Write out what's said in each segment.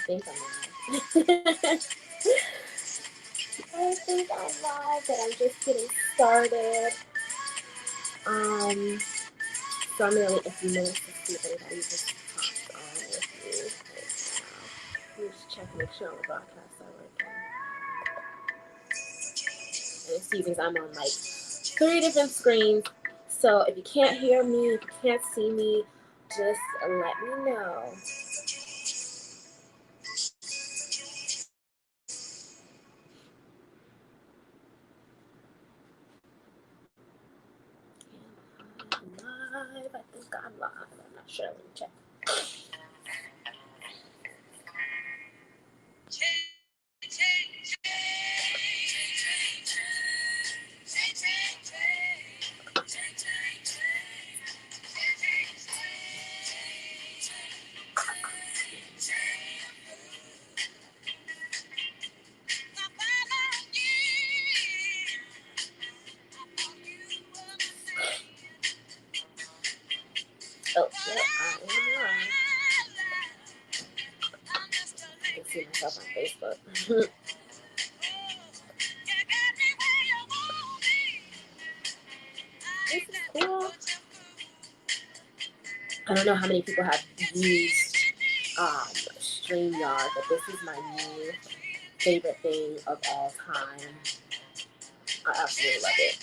think I'm live. I think I'm live, but I'm just getting started. So I'm gonna wait a few minutes to see if anybody just pops on with me right now. Let me just check, make sure all the broadcasts are working. And excuse me, I'm on like 3 different screens. So if you can't hear me, if you can't see me, just let me know. I'm live. I think I'm live. I'm not sure. Let me check. Oh, yeah, I am live. I can see myself on Facebook. This is cool. I don't know how many people have used StreamYard, but this is my new favorite thing of all time. I absolutely love it.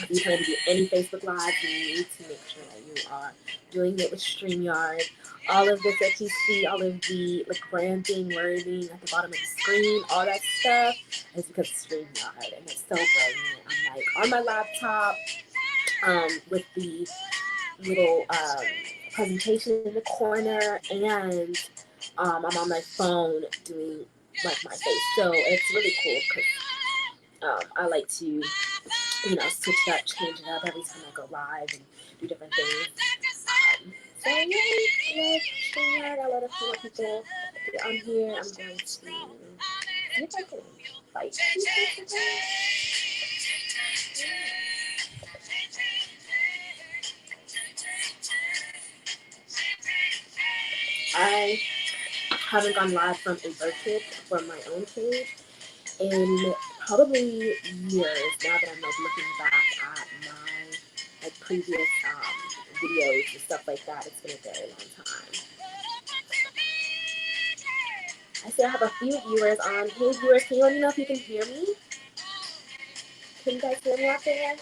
If you plan to do any Facebook Live, you need to make sure that you are doing it with StreamYard. All of this that you see, all of the like branding, wording at the bottom of the screen, all that stuff is because of StreamYard, and it's so brilliant. I'm like on my laptop with the little presentation in the corner, and I'm on my phone doing like my face. So it's really cool because I like to, switch it up, change it up every time I go live and do different things. So yeah, StreamYard, I let a few people get on here. I'm going to see if I can invite people today. I haven't gone live from a birth kit for my own page in probably years. Now that I'm like looking back at my like previous videos and stuff like that, it's been a very long time. I still have a few viewers on. Hey viewers, can you let me know if you can hear me? Can you guys hear me out there?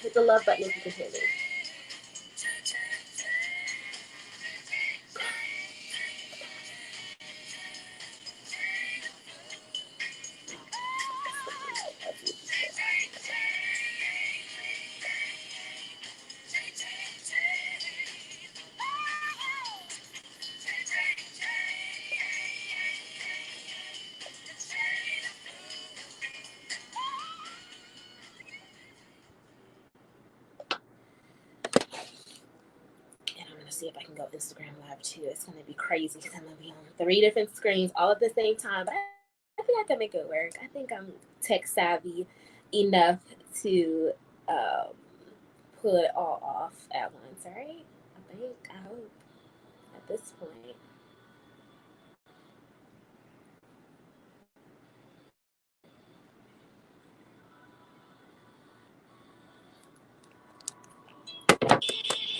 Hit the love button if you can hear me. See if I can go Instagram live too. It's gonna be crazy because I'm gonna be on 3 different screens all at the same time. But I think I can make it work. I think I'm tech savvy enough to pull it all off at once, right? I hope at this point.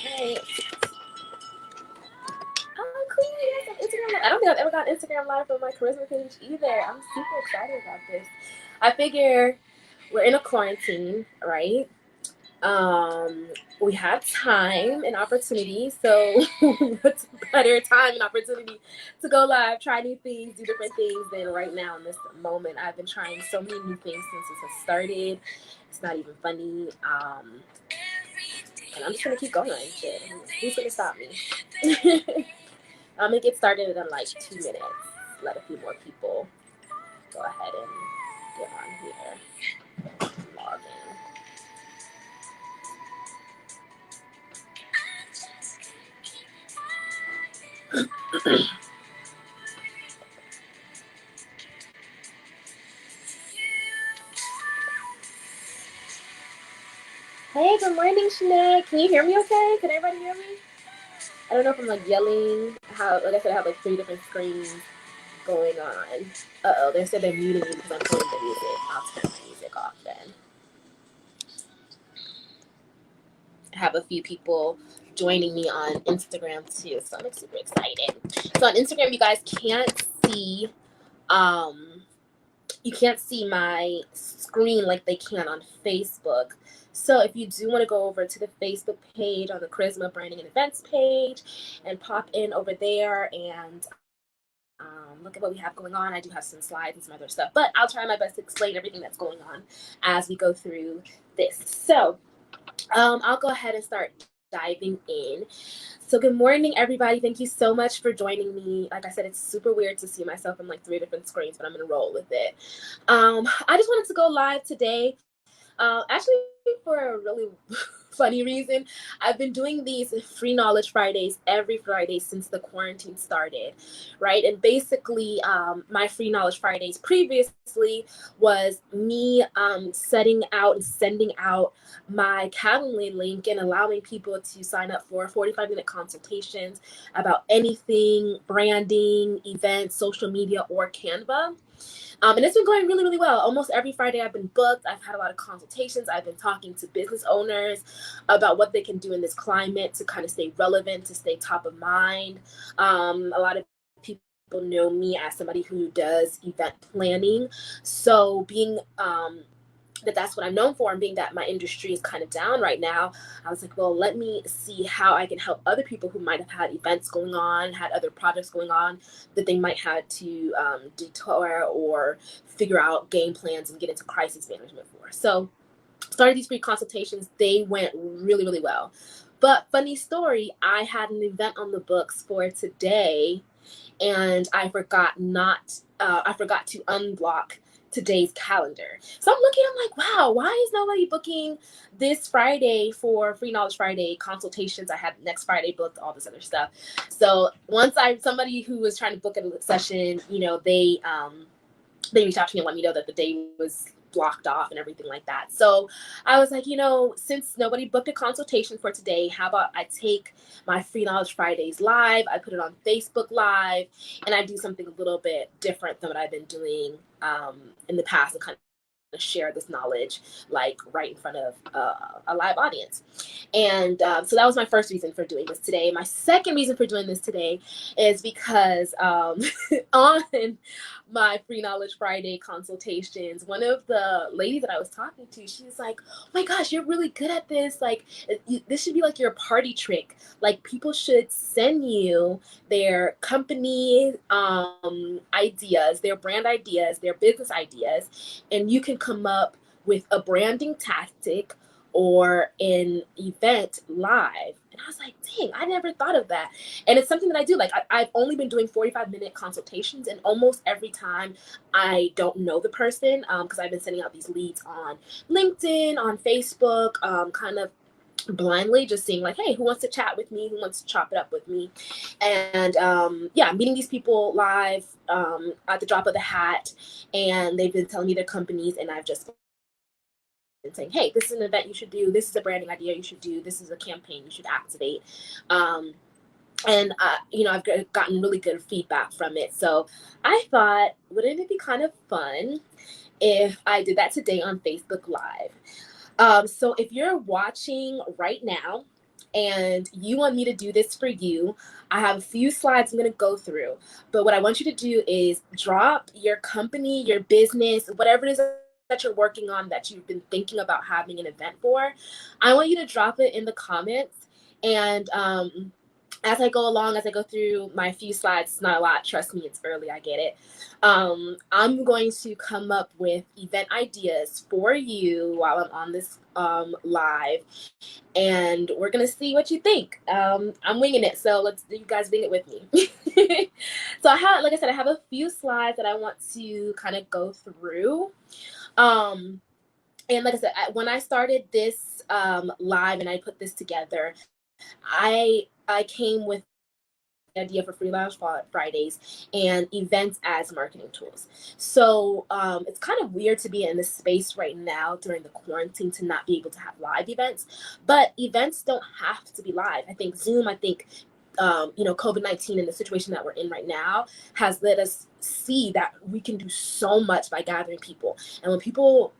Hey. Oh, cool. Yes, Instagram Live. I don't think I've ever got Instagram Live on my charisma page either. I'm super excited about this. I figure we're in a quarantine, right? We have time and opportunity, so what's better time and opportunity to go live, try new things, do different things than right now in this moment. I've been trying so many new things since this has started. It's not even funny. And I'm just gonna keep going. Shit. Who's gonna stop me? I'm gonna get started in like 2 minutes. Let a few more people go ahead and get on here. Log in. Hey, good morning, Shanae. Can you hear me okay? Can everybody hear me? I don't know if I'm like yelling. How, like I said, I have like 3 different screens going on. Uh-oh, they said they're muting me because I'm playing the music. I'll turn my music off then. I have a few people joining me on Instagram too, so I'm super excited. So on Instagram, you guys see um can't see my screen like they can on Facebook. So if you do want to go over to the Facebook page on the Charisma Branding and Events page and pop in over there and look at what we have going on. I do have some slides and some other stuff, but I'll try my best to explain everything that's going on as we go through this. So I'll go ahead and start diving in. So good morning, everybody. Thank you so much for joining me. Like I said, it's super weird to see myself on like 3 different screens, but I'm gonna roll with it. I just wanted to go live today. Actually, for a really funny reason, I've been doing these free knowledge Fridays every Friday since the quarantine started, right? And basically, my free knowledge Fridays previously was me setting out and sending out my Calendly link and allowing people to sign up for 45-minute consultations about anything branding, events, social media, or Canva. And it's been going really, really well. Almost every Friday I've been booked. I've had a lot of consultations. I've been talking to business owners about what they can do in this climate to kind of stay relevant, to stay top of mind. A lot of people know me as somebody who does event planning. So being that's what I'm known for, and being that my industry is kind of down right now, I was like, well, let me see how I can help other people who might have had events going on, had other projects going on that they might have to detour or figure out game plans and get into crisis management for. So started these free consultations. They went really, really well. But funny story, I had an event on the books for today, and I forgot to unblock today's calendar. So I'm looking, I'm like, wow, why is nobody booking this Friday for Free Knowledge Friday consultations? I had next Friday booked, all this other stuff. So once somebody who was trying to book a session, they reached out to me and let me know that the day was blocked off and everything like that. So I was like, since nobody booked a consultation for today, how about I take my Free Knowledge Fridays live, I put it on Facebook Live, and I do something a little bit different than what I've been doing in the past, and kind of share this knowledge like right in front of a live audience. And so that was my first reason for doing this today. My second reason for doing this today is because on my Free Knowledge Friday consultations, one of the ladies that I was talking to, she was like, oh my gosh, you're really good at this. Like, this should be like your party trick. Like, people should send you their company ideas, their brand ideas, their business ideas, and you can come up with a branding tactic or an event live. And I was like, dang, I never thought of that. And it's something that I do. Like, I've only been doing 45-minute consultations, and almost every time I don't know the person, because I've been sending out these leads on LinkedIn, on Facebook, kind of blindly, just seeing like, hey, who wants to chat with me, who wants to chop it up with me. And meeting these people live at the drop of the hat, and they've been telling me their companies, and I've just and saying, hey, this is an event you should do, this is a branding idea you should do, this is a campaign you should activate. And I've gotten really good feedback from it. So I thought, wouldn't it be kind of fun if I did that today on Facebook Live? So if you're watching right now and you want me to do this for you, I have a few slides I'm going to go through. But what I want you to do is drop your company, your business, whatever it is that you're working on that you've been thinking about having an event for. I want you to drop it in the comments. And as I go along, as I go through my few slides, it's not a lot. Trust me, it's early. I get it. I'm going to come up with event ideas for you while I'm on this live, and we're gonna see what you think. I'm winging it, so you guys wing it with me. So like I said, I have a few slides that I want to kind of go through. And like I said, when I started this live and I put this together, I came with the idea for Free Knowledge Fridays and events as marketing tools. So it's kind of weird to be in this space right now during the quarantine to not be able to have live events, but events don't have to be live. I think Zoom, COVID-19 and the situation that we're in right now has let us see that we can do so much by gathering people. And when people,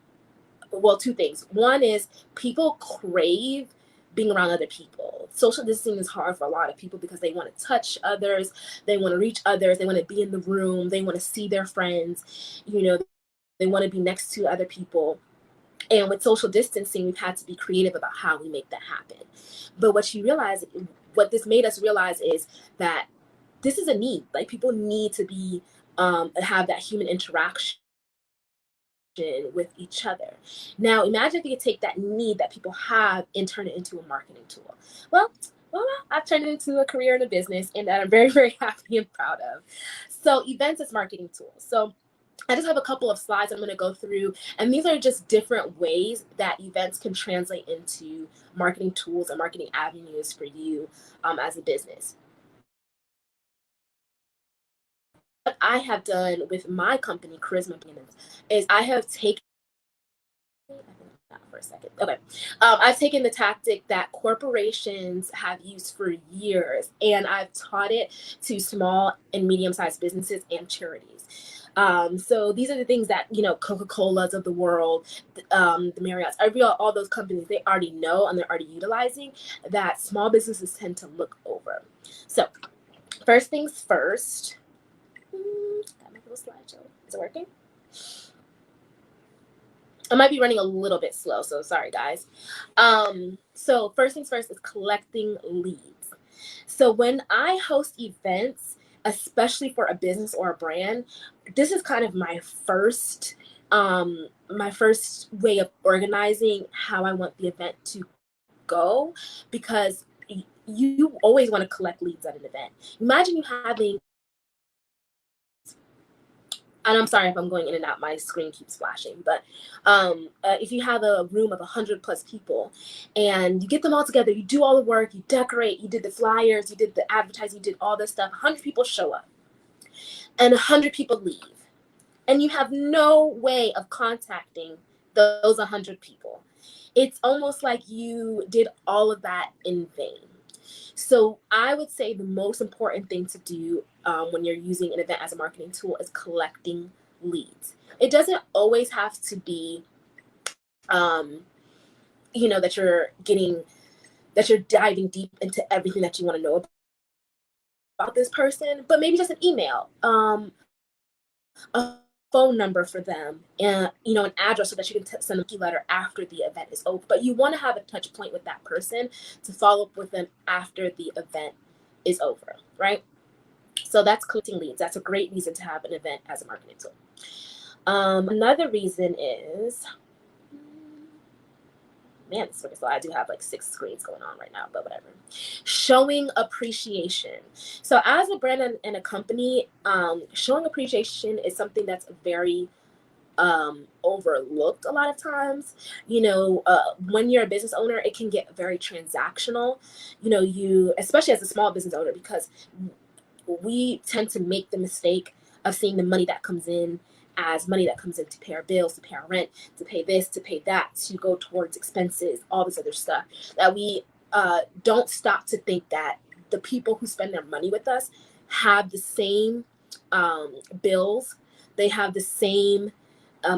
well, two things. One is people crave being around other people. Social distancing is hard for a lot of people because they want to touch others, they want to reach others, they want to be in the room, they want to see their friends, they want to be next to other people. And with social distancing, we've had to be creative about how we make that happen. But what this made us realize is that this is a need. Like, people need to be have that human interaction with each other. Now, imagine if you could take that need that people have and turn it into a marketing tool. Well, I've turned it into a career and a business, and that I'm very, very happy and proud of. So, events as marketing tools. So, I just have a couple of slides I'm going to go through, and these are just different ways that events can translate into marketing tools and marketing avenues for you as a business. What I have done with my company, Charisma Payments, is I have taken for a second. Okay. I've taken the tactic that corporations have used for years, and I've taught it to small and medium-sized businesses and charities. So these are the things that, Coca-Cola's of the world, the Marriott's, all those companies, they already know and they're already utilizing, that small businesses tend to look over. So first things first. Got my little slideshow. Is it working? I might be running a little bit slow, so sorry, guys. So first things first is collecting leads. So when I host events, especially for a business or a brand, this is kind of my first way of organizing how I want the event to go, because you always want to collect leads at an event. Imagine you having, and I'm sorry if I'm going in and out, my screen keeps flashing, but if you have a room of 100+ people and you get them all together, you do all the work, you decorate, you did the flyers, you did the advertising, you did all this stuff, 100 people show up and 100 people leave, and you have no way of contacting those 100 people. It's almost like you did all of that in vain. So I would say the most important thing to do when you're using an event as a marketing tool is collecting leads. It doesn't always have to be, that you're diving deep into everything that you want to know about this person, but maybe just an email, a phone number for them, and an address so that you can send them a letter after the event is over. But you want to have a touch point with that person to follow up with them after the event is over, right? So that's collecting leads. That's a great reason to have an event as a marketing tool. Another reason is, man, this is I do have like 6 screens going on right now, but whatever. Showing appreciation. So as a brand and a company, showing appreciation is something that's very overlooked a lot of times. When you're a business owner, it can get very transactional. You, especially as a small business owner, because we tend to make the mistake of seeing the money that comes in as money that comes in to pay our bills, to pay our rent, to pay this, to pay that, to go towards expenses, all this other stuff, that we don't stop to think that the people who spend their money with us have the same bills, they have the same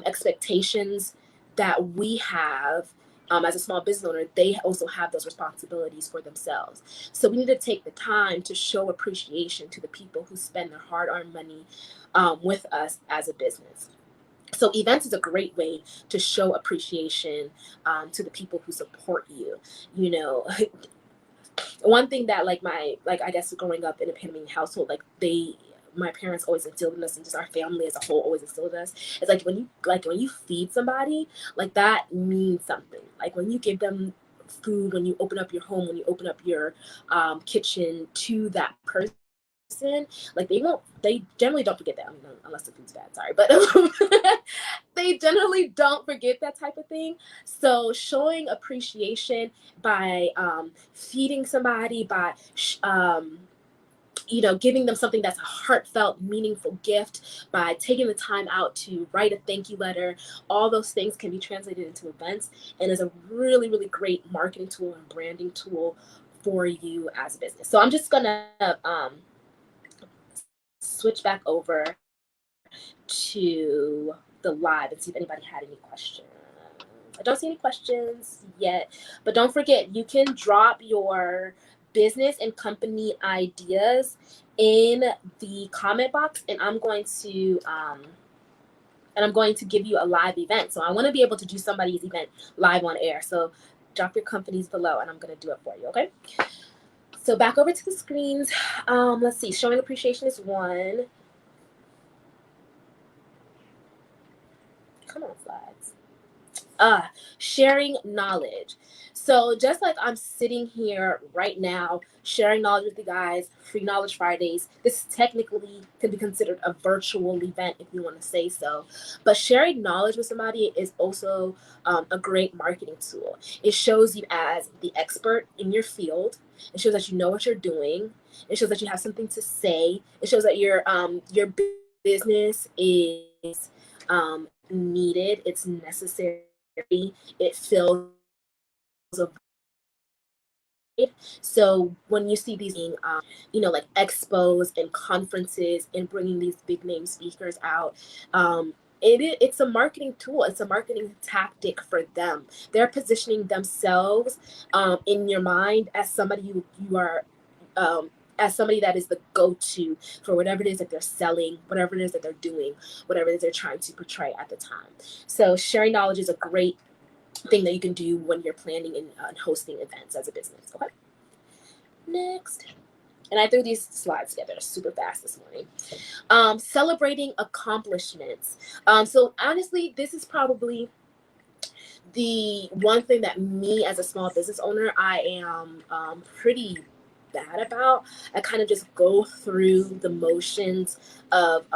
expectations that we have. As a small business owner, they also have those responsibilities for themselves. So we need to take the time to show appreciation to the people who spend their hard-earned money with us as a business. So events is a great way to show appreciation to the people who support you. One thing that I guess growing up in a Panamanian household, my parents always instilled in us, and just our family as a whole always instilled in us, is when you feed somebody, like, that means something. Like, when you give them food, when you open up your home, when you open up your kitchen to that person, like, they generally don't forget that. I mean, unless the food's bad, sorry, but they generally don't forget that type of thing. So showing appreciation by feeding somebody, by giving them something that's a heartfelt, meaningful gift, by taking the time out to write a thank you letter, all those things can be translated into events, and is a really, really great marketing tool and branding tool for you as a business. So I'm just gonna switch back over to the live and see if anybody had any questions. I don't see any questions yet, but don't forget, you can drop your business and company ideas in the comment box, and I'm going to give you a live event. So I want to be able to do somebody's event live on air. So drop your companies below, and I'm going to do it for you. Okay. So back over to the screens. Let's see. Showing appreciation is one. Come on, slides. Sharing knowledge. So just like I'm sitting here right now sharing knowledge with you guys, Free Knowledge Fridays, this technically can be considered a virtual event if you want to say so. But sharing knowledge with somebody is also a great marketing tool. It shows you as the expert in your field. It shows that you know what you're doing. It shows that you have something to say. It shows that your business is needed. It's necessary. It fills a void. So when you see these like expos and conferences and bringing these big name speakers out, it's a marketing tool. It's a marketing tactic for them. They're positioning themselves in your mind as somebody you are as somebody that is the go-to for whatever it is that they're selling, whatever it is that they're doing, whatever it is they're trying to portray at the time. So sharing knowledge is a great thing that you can do when you're planning and hosting events as a business. Okay. Next. And I threw these slides together super fast this morning. Celebrating accomplishments. So honestly, this is probably the one thing that me as a small business owner, I am pretty bad about. I kind of just go through the motions of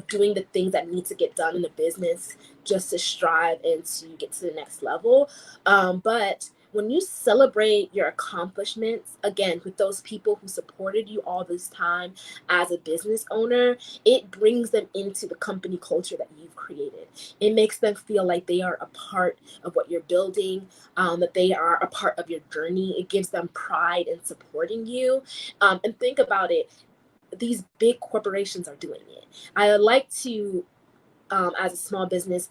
doing the things that need to get done in the business just to strive and to get to the next level. But when you celebrate your accomplishments, again, with those people who supported you all this time as a business owner, it brings them into the company culture that you've created. It makes them feel like they are a part of what you're building, that they are a part of your journey. It gives them pride in supporting you. And think about it. These big corporations are doing it. I like to, as a small business,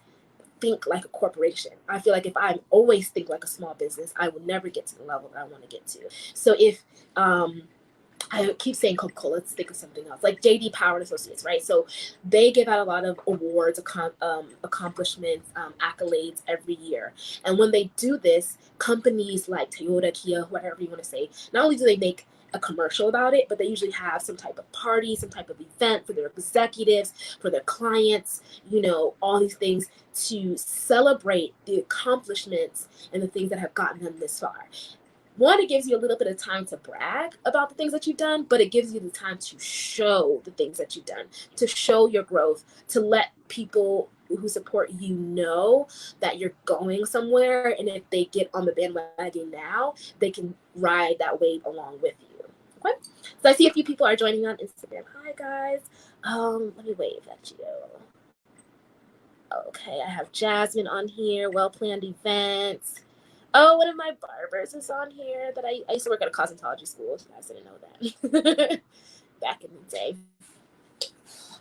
think like a corporation. I feel like if I always think like a small business, I will never get to the level that I want to get to. So if I keep saying Coca-Cola, let's think of something else, like JD Power and Associates, right? So they give out a lot of awards, accomplishments, accolades every year. And when they do this, companies like Toyota, Kia, whatever you want to say, not only do they make a commercial about it, but they usually have some type of party, some type of event for their executives, for their clients, all these things to celebrate the accomplishments and the things that have gotten them this far. One, it gives you a little bit of time to brag about the things that you've done, but it gives you the time to show the things that you've done, to show your growth, to let people who support you know that you're going somewhere. And if they get on the bandwagon now, they can ride that wave along with you. Okay. So I see a few people are joining on Instagram. Hi guys. Let me wave at you. Okay, I have Jasmine on here. Well-planned events. Oh, one of my barbers is on here that I used to work at a cosmetology school. You guys didn't know that back in the day.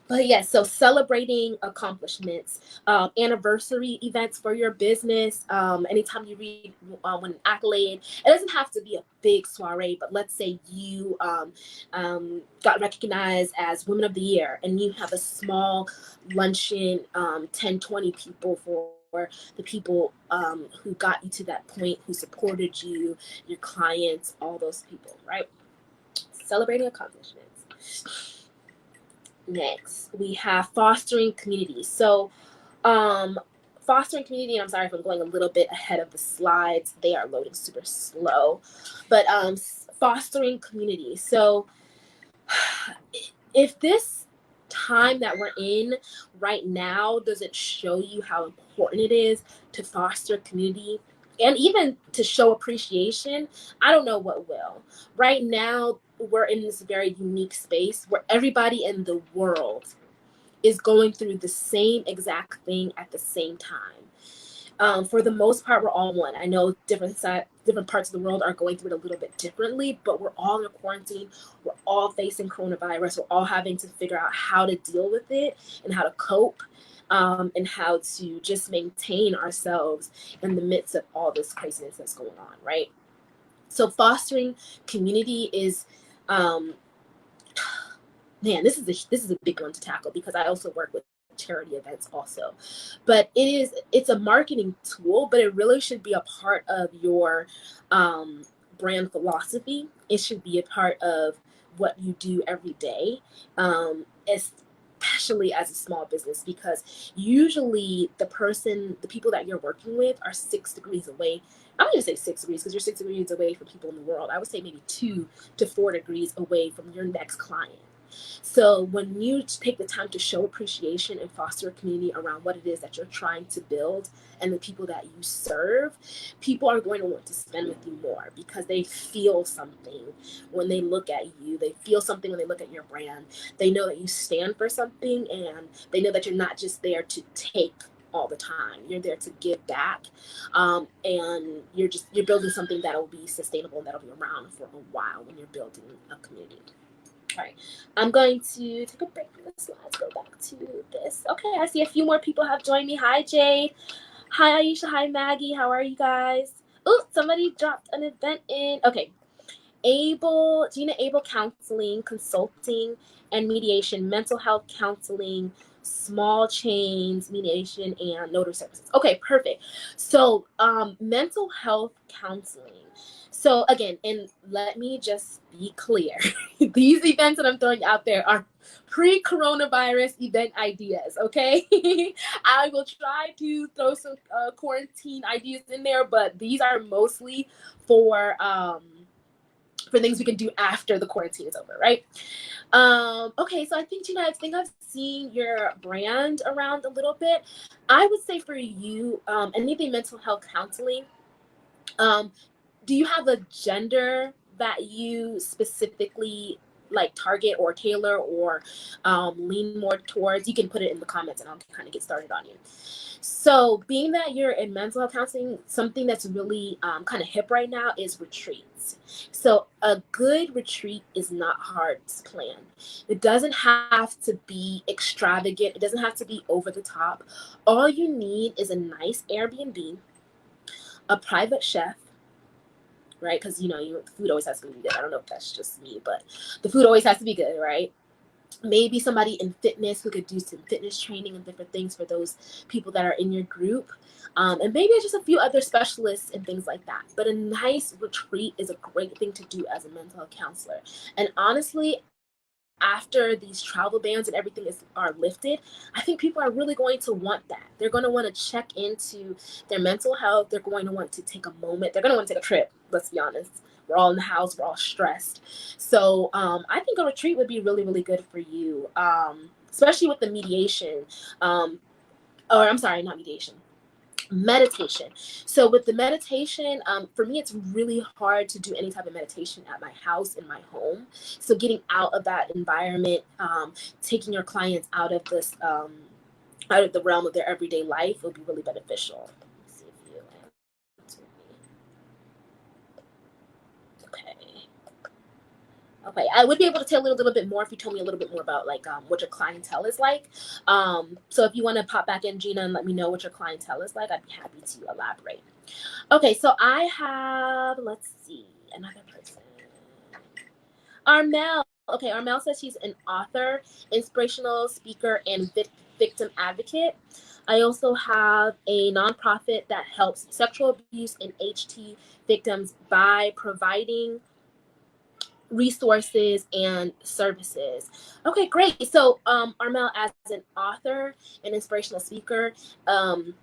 But yes, so celebrating accomplishments, anniversary events for your business. Anytime you read an accolade, it doesn't have to be a big soiree, but let's say you got recognized as Women of the Year and you have a small luncheon, 10, 20 people for the people who got you to that point, who supported you, your clients, all those people, right? Celebrating accomplishments. Next, we have fostering community. So fostering community, I'm sorry if I'm going a little bit ahead of the slides. They are loading super slow. But fostering community. So if this time that we're in right now doesn't show you how important it is to foster community and even to show appreciation, I don't know what will. Right now, we're in this very unique space where everybody in the world is going through the same exact thing at the same time. For the most part, we're all one. I know different parts of the world are going through it a little bit differently, but we're all in a quarantine. We're all facing coronavirus. We're all having to figure out how to deal with it and how to cope, and how to just maintain ourselves in the midst of all this craziness that's going on, right? So fostering community is, man, this is a big one to tackle, because I also work with charity events also. But it's a marketing tool, but it really should be a part of your brand philosophy. It should be a part of what you do every day, especially as a small business, because usually the people that you're working with are 6 degrees away. I'm going to say 6 degrees, because you're 6 degrees away from people in the world. I would say maybe 2 to 4 degrees away from your next client. So when you take the time to show appreciation and foster a community around what it is that you're trying to build and the people that you serve, people are going to want to spend with you more, because they feel something when they look at you. They feel something when they look at your brand. They know that you stand for something, and they know that you're not just there to take all the time. You're there to give back, and you're building something that will be sustainable and that'll be around for a while when you're building a community. All right, I'm going to take a break from the slides, go back to this. Okay, I see a few more people have joined me. Hi, Jade. Hi, Aisha. Hi, Maggie. How are you guys? Oh, somebody dropped an event in. Okay, Gina Able Counseling, Consulting, and Mediation, Mental Health Counseling, Small Chains, Mediation, and Notary Services. Okay, perfect. So, mental health counseling. So again, and let me just be clear, these events that I'm throwing out there are pre-coronavirus event ideas, okay? I will try to throw some quarantine ideas in there, but these are mostly for things we can do after the quarantine is over, right? Okay, so I think, Gina, I think I've seen your brand around a little bit. I would say for you, anything mental health counseling, do you have a gender that you specifically like target or tailor or lean more towards? You can put it in the comments and I'll kind of get started on you. So being that you're in mental health counseling, something that's really kind of hip right now is retreats. So a good retreat is not hard to plan. It doesn't have to be extravagant. It doesn't have to be over the top. All you need is a nice Airbnb, a private chef, right? Because, the food always has to be good. I don't know if that's just me, but the food always has to be good, right? Maybe somebody in fitness who could do some fitness training and different things for those people that are in your group. And maybe just a few other specialists and things like that. But a nice retreat is a great thing to do as a mental health counselor. And honestly, after these travel bans and everything are lifted, I think people are really going to want that. They're going to want to check into their mental health. They're going to want to take a moment. They're going to want to take a trip. Let's be honest. We're all in the house. We're all stressed. So I think a retreat would be really, really good for you, especially with the mediation. Not mediation. Meditation. So with the meditation, for me, it's really hard to do any type of meditation at my house, in my home. So getting out of that environment, taking your clients out of this, out of the realm of their everyday life will be really beneficial. Let's see if you answer me. Okay, I would be able to tell you a little bit more if you told me a little bit more about what your clientele is like. So if you want to pop back in, Gina, and let me know what your clientele is like, I'd be happy to elaborate. Okay, so I have, let's see, another person. Armel. Okay, Armel says she's an author, inspirational speaker, and victim advocate. I also have a nonprofit that helps sexual abuse and HT victims by providing resources and services. Okay, great. So Armel, as an author and inspirational speaker, a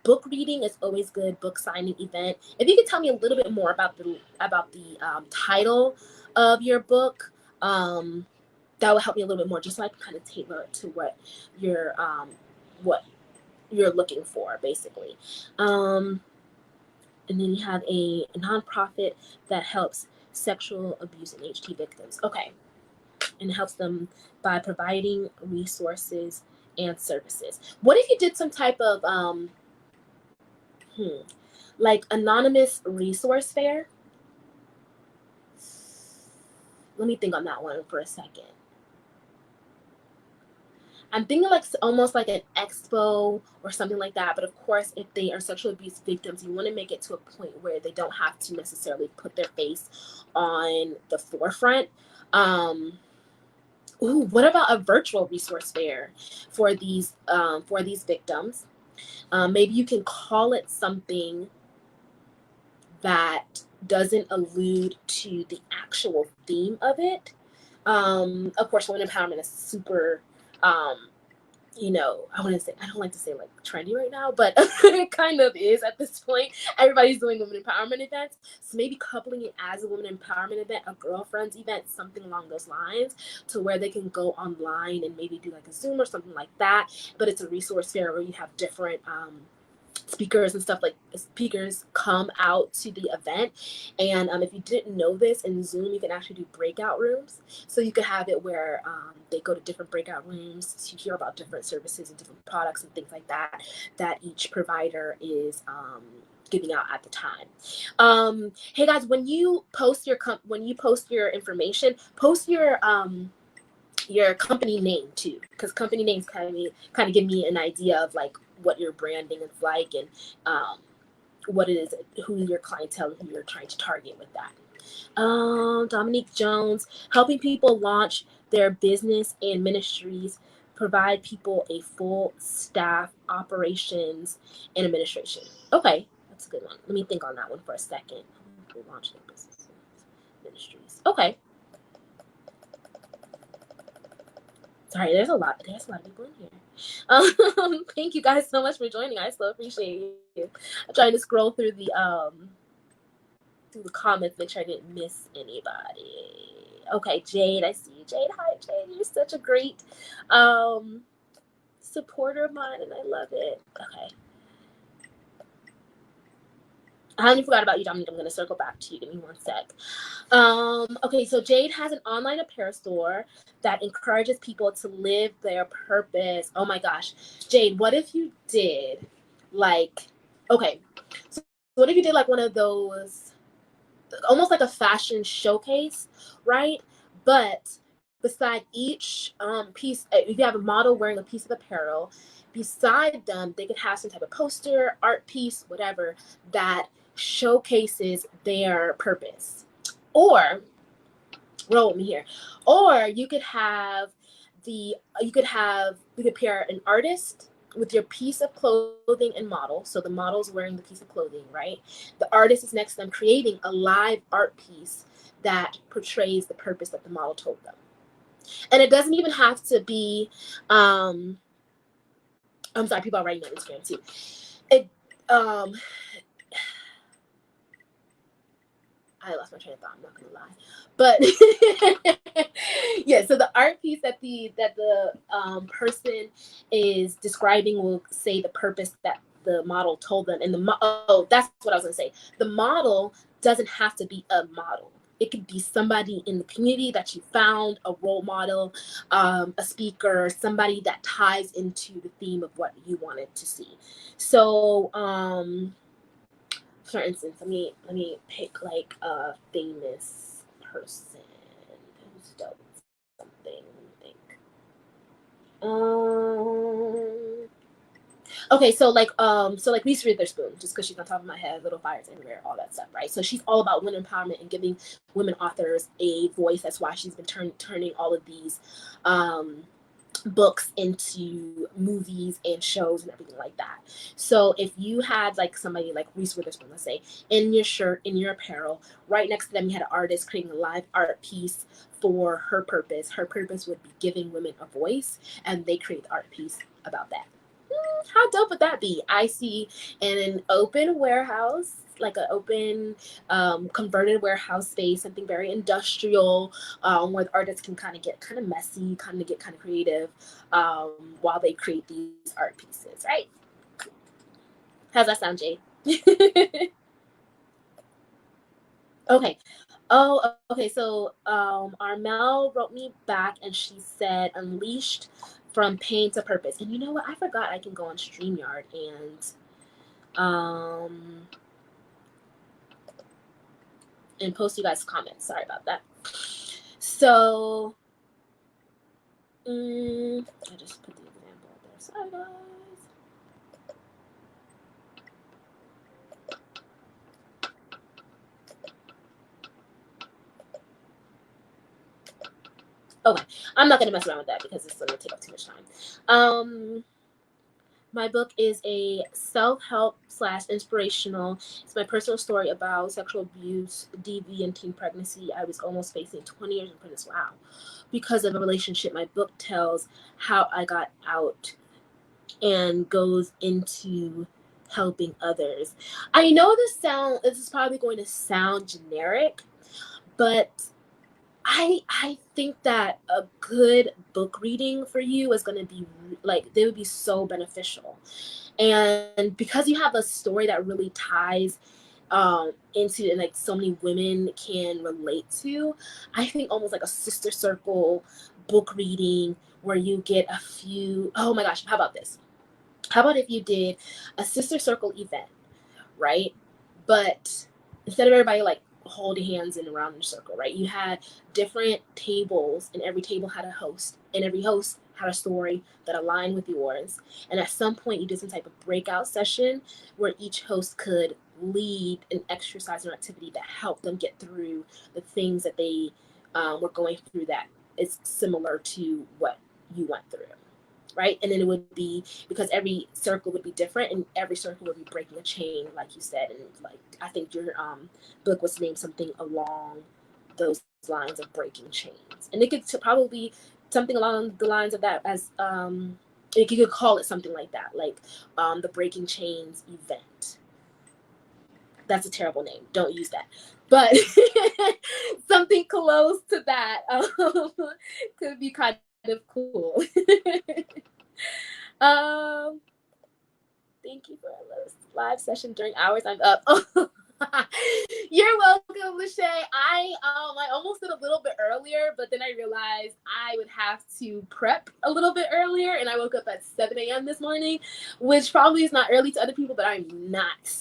book reading is always good. Book signing event. If you could tell me a little bit more about the title of your book, that would help me a little bit more, just so I can kind of tailor it to what you're looking for, basically. And then you have a nonprofit that helps sexual abuse and HT victims. Okay. And helps them by providing resources and services. What if you did some type of like anonymous resource fair? Let me think on that one for a second. I'm thinking like almost like an expo or something like that. But of course, if they are sexual abuse victims, you want to make it to a point where they don't have to necessarily put their face on the forefront. What about a virtual resource fair for these victims? Maybe you can call it something that doesn't allude to the actual theme of it. Of course, women empowerment is super, I want to say, I don't like to say like trendy right now, but it kind of is at this point. Everybody's doing women empowerment events. So maybe coupling it as a women empowerment event, a girlfriend's event, something along those lines, to where they can go online and maybe do like a Zoom or something like that. But it's a resource fair where you have different speakers and stuff, like speakers come out to the event. And if you didn't know this, in Zoom you can actually do breakout rooms, so you could have it where they go to different breakout rooms to hear about different services and different products and things like that that each provider is giving out at the time. Hey guys, when you post your information, post your company name too, because company names kind of give me an idea of like what your branding is like, and what it is, who your clientele, who you're trying to target with that. Dominique Jones, helping people launch their business and ministries, provide people a full staff, operations, and administration. Okay, that's a good one. Let me think on that one for a second. Launch their business ministries. Okay. Sorry, there's a lot of people in here. Thank you guys so much for joining. I so appreciate you. I'm trying to scroll through the comments, make sure I didn't miss anybody. Okay, Jade, I see you. Jade, hi Jade. You're such a great supporter of mine, and I love it. Okay. I haven't forgot about you, Dominique. I'm going to circle back to you. Give me one sec. Okay, so Jade has an online apparel store that encourages people to live their purpose. Oh my gosh. Jade, what if you did so what if you did like one of those, almost like a fashion showcase, right? But beside each piece, if you have a model wearing a piece of apparel, beside them, they could have some type of poster, art piece, whatever, that showcases their purpose. Or roll with me here. Or you could pair an artist with your piece of clothing and model. So the model's wearing the piece of clothing, right? The artist is next to them creating a live art piece that portrays the purpose that the model told them. And it doesn't even have to be I'm sorry, people are writing on Instagram too. I lost my train of thought, I'm not gonna lie. But yeah, so the art piece that the person is describing will say the purpose that the model told them. And that's what I was gonna say. The model doesn't have to be a model. It could be somebody in the community that you found, a role model, a speaker, somebody that ties into the theme of what you wanted to see. So for instance, let me pick like a famous person who's done something. Let me think. Okay, so like Reese Witherspoon, just because she's on top of my head, Little Fires Everywhere, all that stuff, right? So she's all about women empowerment and giving women authors a voice. That's why she's been turning all of these books into movies and shows and everything like that. So if you had like somebody like Reese Witherspoon, let's say, in your shirt, in your apparel, right next to them you had an artist creating a live art piece for her purpose. Her purpose would be giving women a voice, and they create the art piece about that. How dope would that be? I see in an open warehouse, like an open converted warehouse space, something very industrial, where the artists can kind of get kind of messy, kind of get kind of creative while they create these art pieces, right? How's that sound, Jay? Okay. Oh, okay. So Armel wrote me back and she said, Unleashed From Pain to Purpose. And you know what? I forgot I can go on StreamYard and post you guys comments. Sorry about that. So I just put the example up there. Sorry guys. Okay, I'm not gonna mess around with that because it's gonna take up too much time. My book is a self-help / inspirational. It's my personal story about sexual abuse, DV, and teen pregnancy. I was almost facing 20 years in prison. Wow. Because of a relationship, my book tells how I got out and goes into helping others. I know this is probably going to sound generic, but I think that a good book reading for you is going to be like, they would be so beneficial. And because you have a story that really ties into, and like so many women can relate to, I think almost like a sister circle book reading where you get a few, oh my gosh, how about this? How about if you did a sister circle event, right? But instead of everybody like holding hands in around in a circle, right? You had different tables, and every table had a host, and every host had a story that aligned with yours. And at some point, you did some type of breakout session where each host could lead an exercise or activity that helped them get through the things that they were going through that is similar to what you went through. Right. And then it would be, because every circle would be different, and every circle would be breaking a chain, like you said. And like, I think your book was named something along those lines of breaking chains. And it could probably be something along the lines of that, as you could call it something like that, like the Breaking Chains event. That's a terrible name. Don't use that. But something close to that could be kind of cool. Thank you for a live session during hours I'm up. You're welcome, Lachey. I almost did a little bit earlier, but then I realized I would have to prep a little bit earlier, and I woke up at 7 a.m. this morning, which probably is not early to other people, but I'm not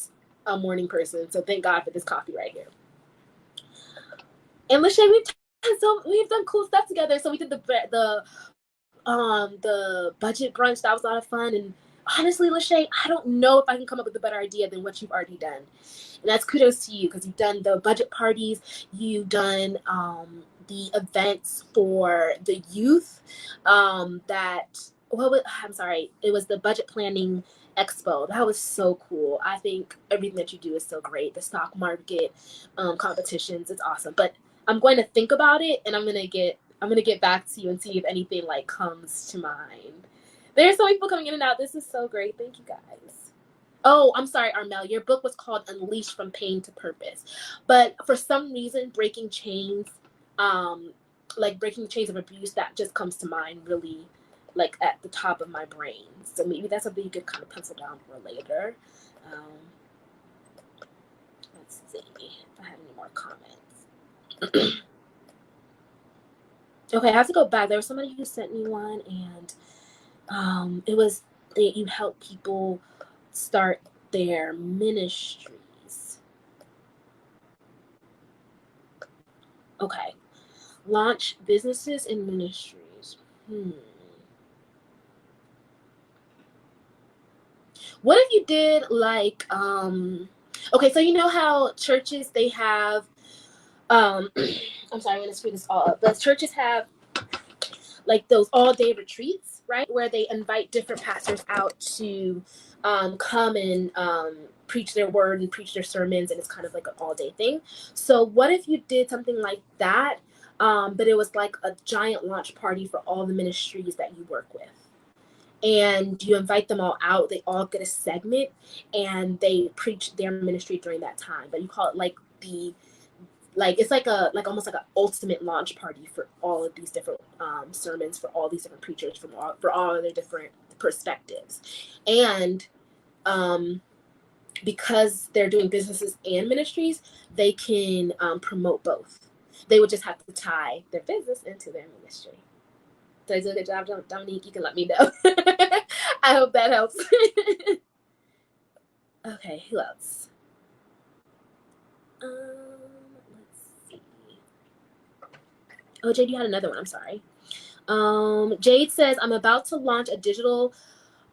a morning person, so thank God for this coffee right here. And Lachey, we've done cool stuff together. So we did the budget brunch. That was a lot of fun. And honestly, Lachey, I don't know if I can come up with a better idea than what you've already done. And that's kudos to you, because you've done the budget parties, you've done the events for the youth. I'm sorry, it was the budget planning expo. That was so cool. I think everything that you do is so great. The stock market competitions, it's awesome. But I'm going to think about it, and I'm gonna get back to you and see if anything like comes to mind. There's so many people coming in and out. This is so great. Thank you guys. Oh, I'm sorry, Armel. Your book was called Unleashed from Pain to Purpose. But for some reason, breaking chains, like breaking the chains of abuse, that just comes to mind really like at the top of my brain. So maybe that's something you could kind of pencil down for later. Let's see if I have any more comments. Okay, I have to go back. There was somebody who sent me one, and it was that you help people start their ministries. Okay, launch businesses and ministries. What if you did like okay, so you know how churches, they have I'm sorry, I'm gonna screw this all up. But churches have like those all-day retreats, right, where they invite different pastors out to come and preach their word and preach their sermons, and it's kind of like an all-day thing. So what if you did something like that, but it was like a giant launch party for all the ministries that you work with, and you invite them all out, they all get a segment, and they preach their ministry during that time, but you call it like it's like almost like an ultimate launch party for all of these different sermons, for all these different preachers, for all of their different perspectives. And because they're doing businesses and ministries, they can promote both. They would just have to tie their business into their ministry. Did I do a good job, Dominique? You can let me know. I hope that helps. Okay, who else? Let's see. Oh, Jade, you had another one. I'm sorry. Jade says, I'm about to launch a digital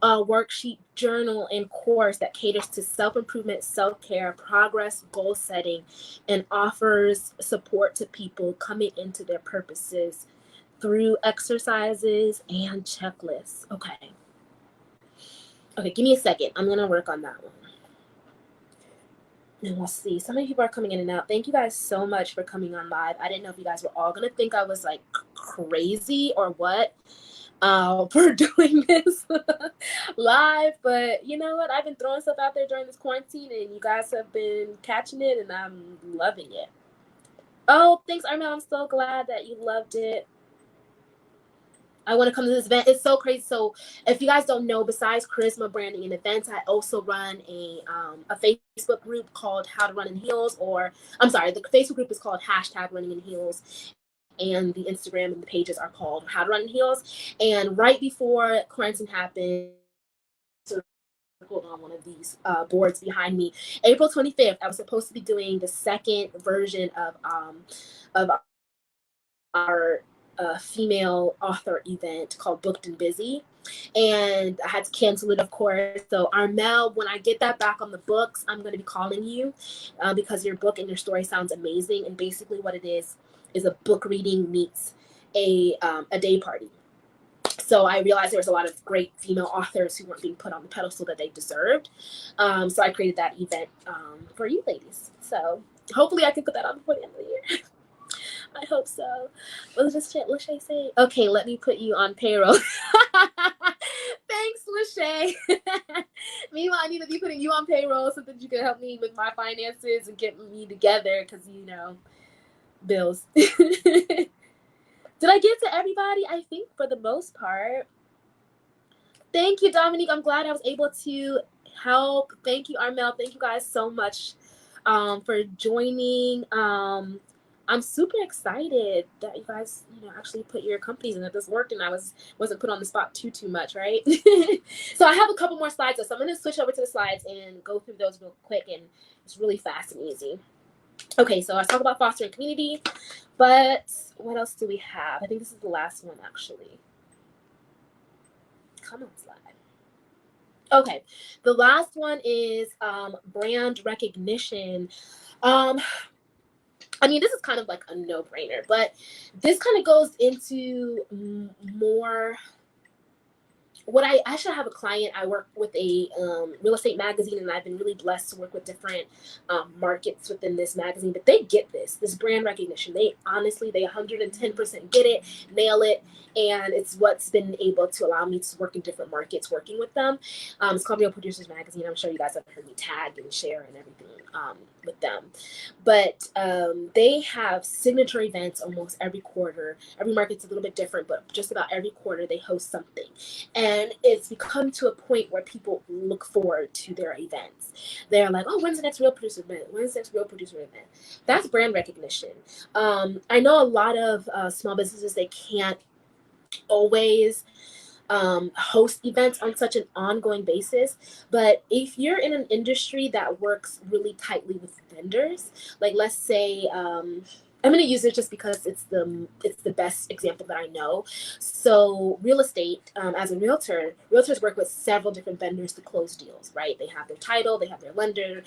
worksheet, journal, and course that caters to self-improvement, self-care, progress, goal setting, and offers support to people coming into their purposes through exercises and checklists. Okay. Okay, give me a second. I'm going to work on that one. And we'll see. So many people are coming in and out. Thank you guys so much for coming on live. I didn't know if you guys were all going to think I was like crazy or what for doing this live. But you know what? I've been throwing stuff out there during this quarantine and you guys have been catching it and I'm loving it. Oh, thanks, Armel. I'm so glad that you loved it. I want to come to this event. It's so crazy. So if you guys don't know, besides charisma branding and events, I also run a Facebook group called How to Run in Heels, or I'm sorry, the Facebook group is called #Running in Heels. And the Instagram and the pages are called How to Run in Heels. And right before quarantine happened, on one of these boards behind me, April 25th, I was supposed to be doing the second version of our female author event called Booked and Busy, and I had to cancel it, of course. So Armel, when I get that back on the books, I'm going to be calling you because your book and your story sounds amazing. And basically what it is a book reading meets a day party. So I realized there was a lot of great female authors who weren't being put on the pedestal that they deserved. So I created that event for you ladies. So hopefully I can put that on before the end of the year. I hope so. Let's just chat. Lachey say, okay, let me put you on payroll. Thanks, Lachey. Meanwhile, I need to be putting you on payroll so that you can help me with my finances and get me together because, you know, bills. Did I get to everybody? I think for the most part. Thank you, Dominique. I'm glad I was able to help. Thank you, Armel. Thank you guys so much for joining. I'm super excited that you guys, you know, actually put your companies and that this worked and I wasn't put on the spot too much, right? So I have a couple more slides, so I'm going to switch over to the slides and go through those real quick, and it's really fast and easy. Okay, so I talked about fostering community, but what else do we have? I think this is the last one, actually. Come on, slide. Okay, the last one is brand recognition. I mean, this is kind of like a no-brainer, but this kind of goes into more. What I actually have a client. I work with a real estate magazine, and I've been really blessed to work with different markets within this magazine. But they get this brand recognition. They 110% get it, nail it, and it's what's been able to allow me to work in different markets working with them. It's called Real Producers Magazine. I'm sure you guys have heard me tag and share and everything with them. But they have signature events almost every quarter. Every market's a little bit different, but just about every quarter they host something. And it's become to a point where people look forward to their events. They're like, oh, when's the next Real Producer event? When's the next Real Producer event? That's brand recognition. I know a lot of small businesses, they can't always host events on such an ongoing basis. But if you're in an industry that works really tightly with vendors, like let's say, I'm going to use it just because it's the best example that I know. So real estate, as a realtor, realtors work with several different vendors to close deals, right? They have their title, they have their lender.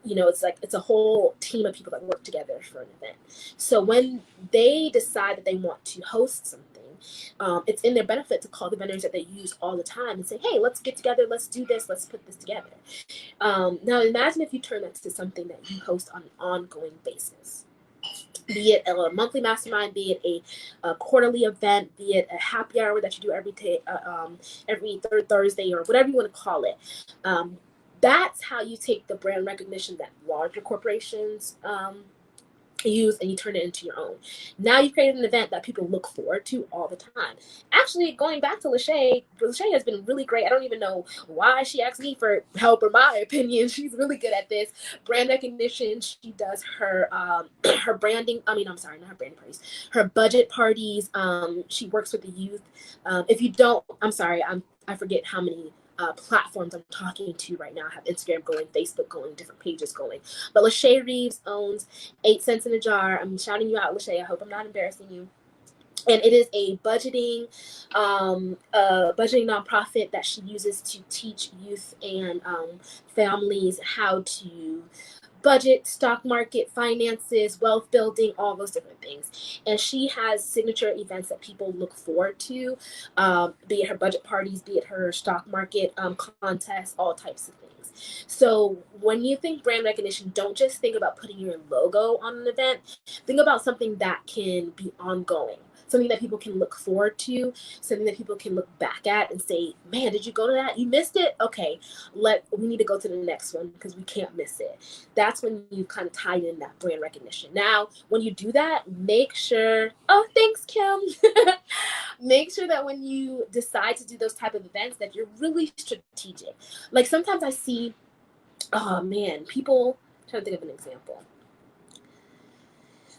You know, it's a whole team of people that work together for an event. So when they decide that they want to host something, it's in their benefit to call the vendors that they use all the time and say, hey, let's get together, let's do this, let's put this together. Now imagine if you turn that to something that you host on an ongoing basis. Be it a monthly mastermind, be it a quarterly event, be it a happy hour that you do every third Thursday, or whatever you want to call it. That's how you take the brand recognition that larger corporations use and you turn it into your own. Now you've created an event that people look forward to all the time. Actually, going back to Lachey has been really great. I don't even know why she asked me for help or my opinion. She's really good at this. Brand recognition. She does her her branding. I mean, I'm sorry, not her branding parties. Her budget parties. She works with the youth. If you don't, I'm sorry, I forget how many platforms I'm talking to right now. I have Instagram going, Facebook going, different pages going. But Lachey Reeves owns 8 cents in a jar. I'm shouting you out, Lachey. I hope I'm not embarrassing you. And it is a budgeting nonprofit that she uses to teach youth and families how to budget, stock market, finances, wealth building, all those different things. And she has signature events that people look forward to, be it her budget parties, be it her stock market contests, all types of things. So when you think brand recognition, don't just think about putting your logo on an event. Think about something that can be ongoing, something that people can look forward to, something that people can look back at and say, man, did you go to that? You missed it? Okay, we need to go to the next one because we can't miss it. That's when you kind of tie in that brand recognition. Now, when you do that, make sure, oh, thanks, Kim. Make sure that when you decide to do those type of events that you're really strategic. Like sometimes I see, oh man, people, I'm trying to think of an example.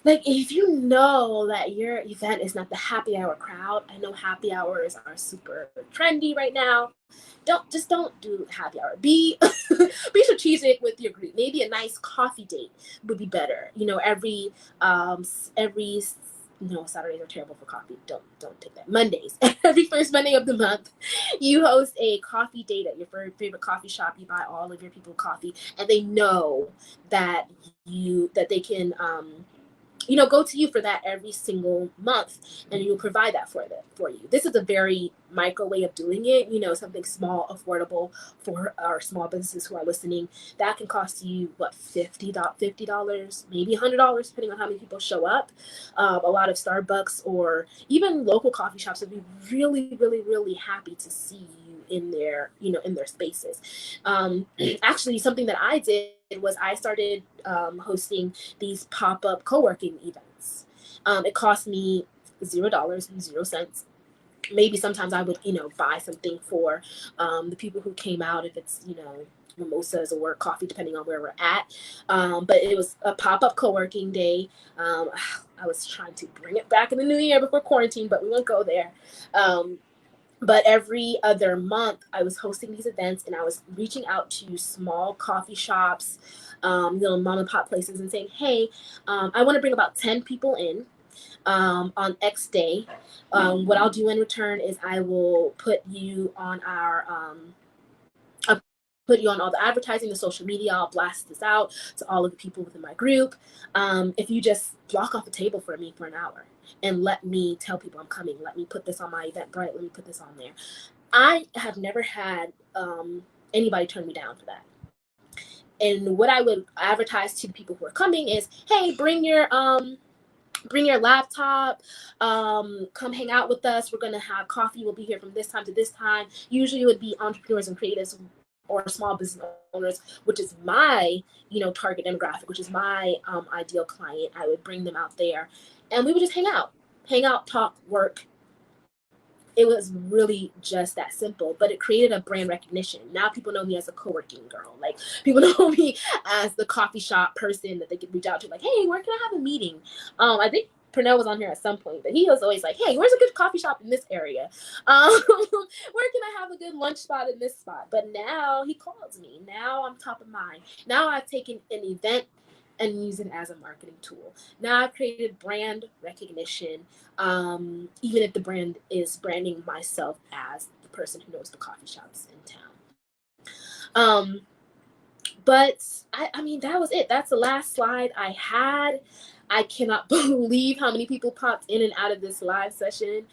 Like if you know that your event is not the happy hour crowd, I know happy hours are super trendy right now. Don't do happy hour. Be strategic with your group. Maybe a nice coffee date would be better. You know, every no, Saturdays are terrible for coffee. Don't take that. Mondays, every first Monday of the month, you host a coffee date at your favorite coffee shop. You buy all of your people coffee, and they know that they can go to you for that every single month, and you'll provide that for you. This is a very micro way of doing it, something small, affordable for our small businesses who are listening. That can cost you what, $50, maybe $100, depending on how many people show up. A lot of Starbucks or even local coffee shops would be really, really, really happy to see you in their spaces. Actually, something that I did was I started hosting these pop-up co-working events. It cost me $0, 0 cents. Maybe sometimes I would, buy something for the people who came out, if it's, mimosas or coffee, depending on where we're at. But it was a pop-up co-working day. I was trying to bring it back in the new year before quarantine, but we won't go there. But every other month, I was hosting these events, and I was reaching out to small coffee shops, mom and pop places, and saying, hey, I want to bring about 10 people in on X day. What I'll do in return is I will put you on put you on all the advertising, the social media. I'll blast this out to all of the people within my group. If you just block off a table for me for an hour and let me tell people I'm coming, let me put this on my Eventbrite, let me put this on there. I have never had anybody turn me down for that. And what I would advertise to the people who are coming is, hey, bring your laptop, come hang out with us. We're going to have coffee. We'll be here from this time to this time. Usually it would be entrepreneurs and creatives or small business owners, which is my, target demographic, which is my ideal client. I would bring them out there and we would just hang out, talk, work. It was really just that simple, but it created a brand recognition. Now people know me as a co-working girl. Like people know me as the coffee shop person that they could reach out to. Like, hey, where can I have a meeting? I think Pernell was on here at some point, but he was always like, hey, where's a good coffee shop in this area? Where can I have a good lunch spot in this spot? But now he calls me. Now I'm top of mind. Now I've taken an event and use it as a marketing tool. Now I've created brand recognition, even if the brand is branding myself as the person who knows the coffee shops in town. But I mean, that was it. That's the last slide I had. I cannot believe how many people popped in and out of this live session.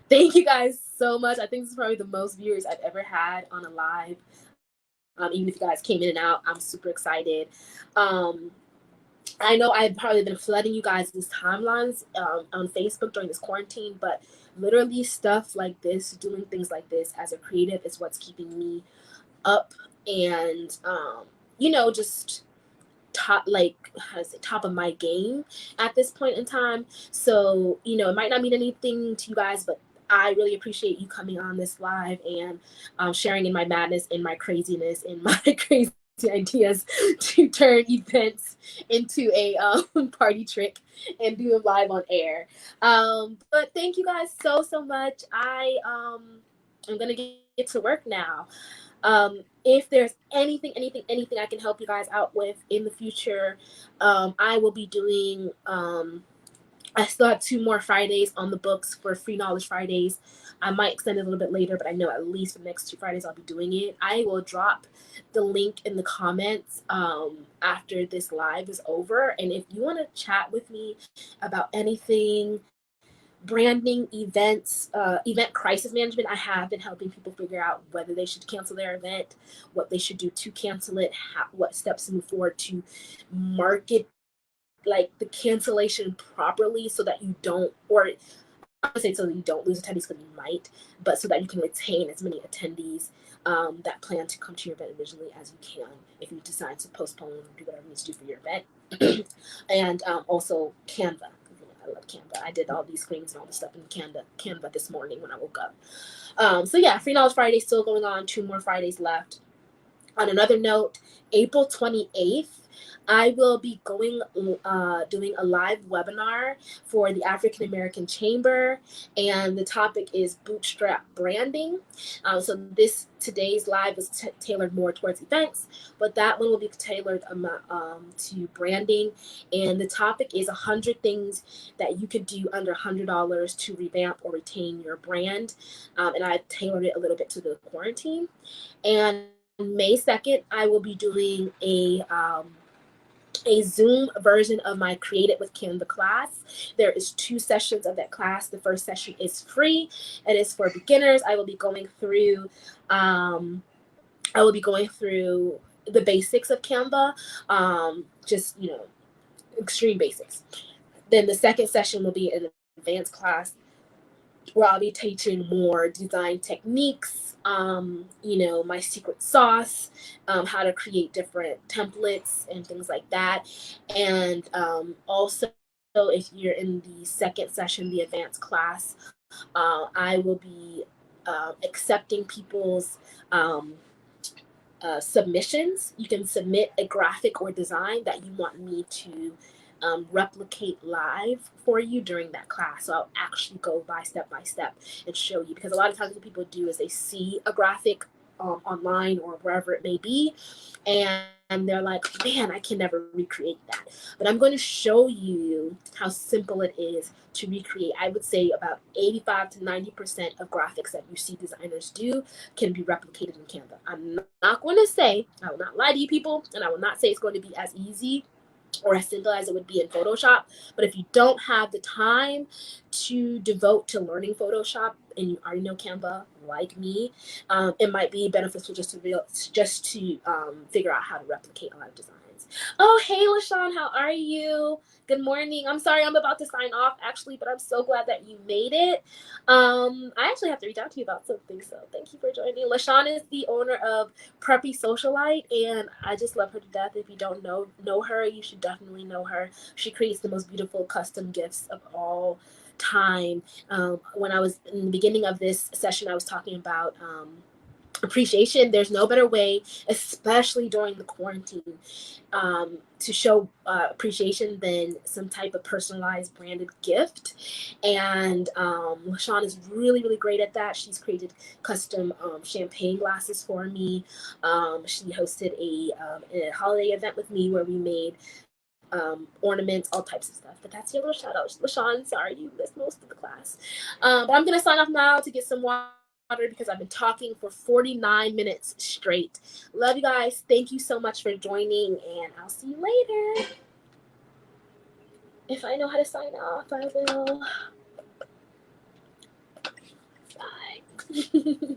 Thank you guys so much. I think this is probably the most viewers I've ever had on a live. Even if you guys came in and out, I'm super excited. I know I've probably been flooding you guys' timelines on Facebook during this quarantine, but literally stuff like this, doing things like this as a creative is what's keeping me up and, just top, like, how to say, top of my game at this point in time. So, you know, it might not mean anything to you guys, but I really appreciate you coming on this live and sharing in my madness, in my craziness, in my crazy ideas to turn events into a party trick and do it live on air. But thank you guys so much. I'm gonna get to work now. If there's anything I can help you guys out with in the future, I will be doing. I still have 2 more Fridays on the books for Free Knowledge Fridays. I might extend it a little bit later, but I know at least for the next 2 Fridays I'll be doing it. I will drop the link in the comments after this live is over. And if you want to chat with me about anything, branding, events, event crisis management, I have been helping people figure out whether they should cancel their event, what they should do to cancel it, what steps to move forward to market like the cancellation properly so that you don't, or I would say so that you don't lose attendees because you might, but so that you can retain as many attendees that plan to come to your event originally as you can if you decide to postpone or do whatever you need to do for your event. And also Canva. I love Canva. I did all these screens and all this stuff in Canva this morning when I woke up. So yeah, Free Knowledge Friday still going on. 2 more Fridays left. On another note, April 28th, I will be doing a live webinar for the African American Chamber, and the topic is bootstrap branding. So today's live is tailored more towards events, but that one will be tailored to branding, and the topic is 100 things that you could do under $100 to revamp or retain your brand, and I tailored it a little bit to the quarantine. And May 2nd, I will be doing a Zoom version of my Create It with Canva class. There is 2 sessions of that class. The first session is free. It is for beginners. I will be going through the basics of Canva, just, you know, extreme basics. Then the second session will be an advanced class where I'll be teaching more design techniques, you know, my secret sauce, how to create different templates and things like that. And also, if you're in the second session, the advanced class, I will be accepting people's submissions. You can submit a graphic or design that you want me to replicate live for you during that class. So I'll actually go step by step and show you, because a lot of times what people do is they see a graphic online or wherever it may be, and they're like, man, I can never recreate that. But I'm going to show you how simple it is to recreate. I would say about 85 to 90% of graphics that you see designers do can be replicated in Canva. I'm not going to say, I will not lie to you people, and I will not say it's going to be as easy or as simple as it would be in Photoshop. But if you don't have the time to devote to learning Photoshop and you already know Canva like me, it might be beneficial just to figure out how to replicate a lot of designs. Oh, hey, LaShawn, how are you? Good morning. I'm sorry I'm about to sign off, actually, but I'm so glad that you made it. I actually have to reach out to you about something, so thank you for joining. LaShawn is the owner of Preppy Socialite, and I just love her to death. If you don't know her, you should definitely know her. She creates the most beautiful custom gifts of all time. When I was in the beginning of this session, I was talking about appreciation. There's no better way, especially during the quarantine, to show appreciation than some type of personalized branded gift. And LaShawn is really great at that. She's created custom champagne glasses for me. She hosted a holiday event with me where we made ornaments, all types of stuff. But that's your little shout out, LaShawn. Sorry you missed most of the class. But I'm gonna sign off now to get some water because I've been talking for 49 minutes straight. Love you guys. Thank you so much for joining, and I'll see you later. If I know how to sign off, I will. Bye.